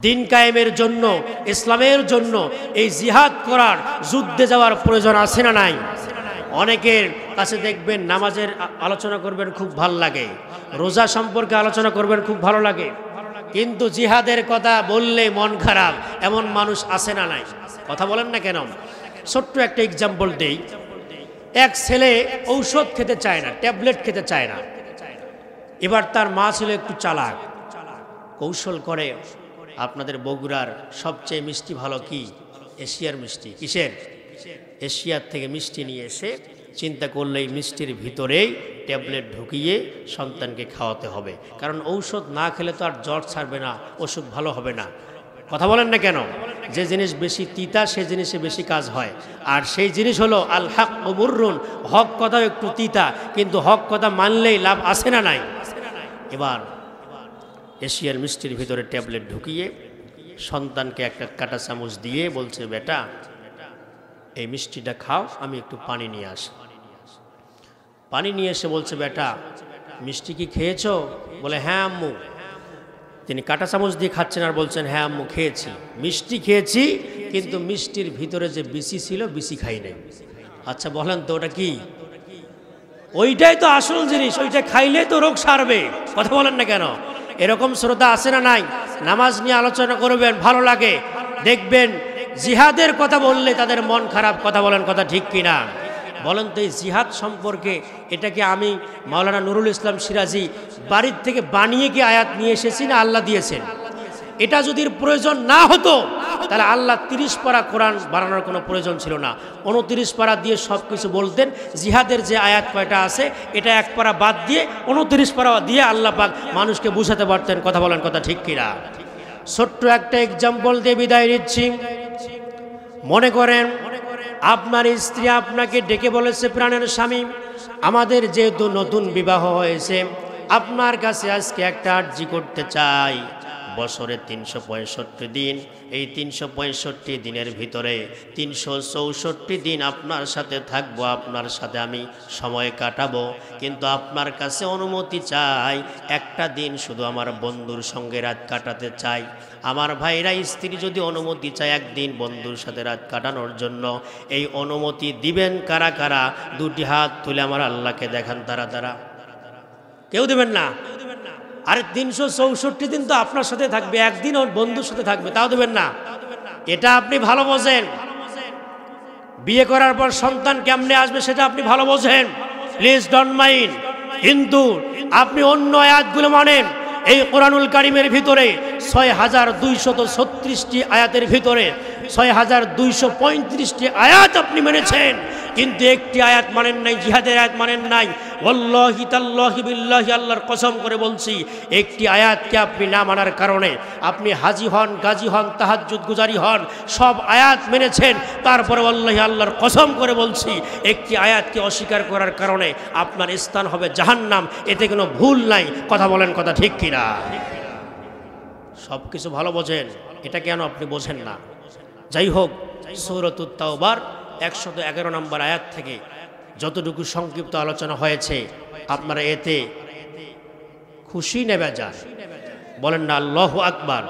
দিন কায়েমের জন্য, ইসলামের জন্য এই জিহাদ করার, যুদ্ধে যাওয়ার প্রয়োজন আছে না নাই? অনেকের কাছে দেখবেন নামাজের আলোচনা করবেন খুব ভালো লাগে, রোজা সম্পর্কে আলোচনা করবেন খুব ভালো লাগে, কিন্তু জিহাদের কথা বললে মন খারাপ, এমন মানুষ আছে না নাই? কথা বলেন না কেন? ছোট্ট একটা এক্সাম্পল দেই। এক ছেলে ঔষধ খেতে চায় না, ট্যাবলেট খেতে চায় না। এবার তার মা ছিল একটু চালাক, কৌশল করে আপনাদের বগুড়ার সবচেয়ে মিষ্টি ভালো কি? এশিয়ার মিষ্টি। কিসের? এশিয়ার থেকে মিষ্টি নিয়ে এসে চিন্তা করলে এই মিষ্টির ভিতরেই ট্যাবলেট ঢুকিয়ে সন্তানকে খাওয়াতে হবে, কারণ ঔষধ না খেলে তো আর জ্বর ছাড়বে না, অসুখ ভালো হবে না। কথা বলেন না কেন? যে জিনিস বেশি তিতা সেই জিনিসে বেশি কাজ হয়, আর সেই জিনিস হলো আল হক মুররুন, হক কথাও একটু তিতা, কিন্তু হক কথা মানলেই লাভ আছে না নাই? এবার এশিয়ার মিষ্টির ভিতরে ট্যাবলেট ঢুকিয়ে সন্তানকে একটা কাঁটা চামচ দিয়ে বলছে, বেটা এই মিষ্টিটা খাও, আমি একটু পানি নিয়ে আসি। পানি নিয়ে এসে বলছে, বেটা মিষ্টি কি খেয়েছো? বলে, হ্যাঁ আম্মু। তিনি কাঁটা চামচ দিয়ে খাচ্ছেন আর বলছেন, হ্যাঁ আম্মু খেয়েছি, মিষ্টি খেয়েছি, কিন্তু মিষ্টির ভিতরে যে বিচি ছিল বিচি খাই নাই। আচ্ছা বলেন তো ওটা কি? ওইটাই তো আসল জিনিস, ওইটা খাইলে তো রোগ সারবে। কথা বলেন না কেন? এরকম শ্রোতা আছে না নাই? নামাজ নিয়ে আলোচনা করবেন, ভালো লাগে, দেখবেন জিহাদের কথা বললে তাদের মন খারাপ। কথা বলেন, কথা ঠিক কিনা বলেন তো? এই জিহাদ সম্পর্কে এটা কি আমি মাওলানা নুরুল ইসলাম সিরাজি বাড়ির থেকে বানিয়ে কি আয়াত নিয়ে এসেছি, না আল্লাহ দিয়েছেন? এটা যদি প্রয়োজন না হতো তাহলে আল্লাহ 30 পারা কোরআন বানানোর কোনো প্রয়োজন ছিল না। 29 পারা দিয়ে সব কিছু বলতেন। জিহাদের যে আয়াত কয়টা আছে এটা 1 পারা বাদ দিয়ে 29 পারা দিয়ে আল্লাহ পাক মানুষকে বুঝাতে পারতেন। কথা বলেন, কথা ঠিক কিনা? ছোট্ট একটা এক্সাম্পল দিয়ে বিদায় নিচ্ছি। মনে করেন আপনার স্ত্রী আপনাকে ডেকে বলেছে, প্রাণের স্বামী, আমাদের যেহেতু নতুন বিবাহ হয়েছে, আপনার কাছে আজকে একটা আর্জি করতে চাই। বছরে 365 দিন, এই 365 দিনের ভিতরে 364 দিন আপনার সাথে থাকবো, আপনার সাথে আমি সময় কাটাবো, কিন্তু আপনার কাছে অনুমতি চাই, একটা দিন শুধু আমার বন্ধুর সঙ্গে রাত কাটাতে চাই। আমার ভাইরা, স্ত্রী যদি অনুমতি চায় একদিন বন্ধুর সাথে রাত কাটানোর জন্য, এই অনুমতি দিবেন কারা কারা? 2টি হাত তুলে আমার আল্লাহকে দেখান তারা তারা। কেউ দেবেন না? আরে 364 দিন তো আপনার সাথে থাকবে, একদিন ওর বন্ধুর সাথে থাকবে, তাও দেবেন না? এটা আপনি ভালো বোঝেন। বিয়ে করার পর সন্তান কেমনে আসবে সেটা আপনি ভালো বোঝেন, প্লিজ ডোন্ট মাইন্ড। কিন্তু আপনি অন্য আয়াতগুলো মানেন। এই কোরআনুল কারীমের ভিতরে 6236টি আয়াতের ভিতরে 6235টি আয়াত আপনি মেনেছেন, কিন্তু একটি আয়াত মানেন নাই, জিহাদের আয়াত মানেন নাই। ওয়াল্লাহি তাল্লাহি বিল্লাহি, আল্লাহর কসম করে বলছি, একটি আয়াতকে আপনি না মানার কারণে আপনি হাজি হন, গাজী হন, তাহাজ্জুদ গুজারি হন, সব আয়াত মেনেছেন, তারপরে ওয়াল্লাহি আল্লাহর কসম করে বলছি, একটি আয়াতকে অস্বীকার করার কারণে আপনার স্থান হবে জাহান্নাম। এতে কোনো ভুল নাই। কথা বলেন, কথা ঠিক কিনা? সব কিছু ভালো বোঝেন, এটা কেন আপনি বোঝেন না? যাই হোক, সূরাতুত তাওবার 111 নম্বর আয়াত থেকে যতটুকু সংক্ষিপ্ত আলোচনা হয়েছে, আপনারা এতে খুশি নেবে যান। বলেন না আল্লাহু আকবার।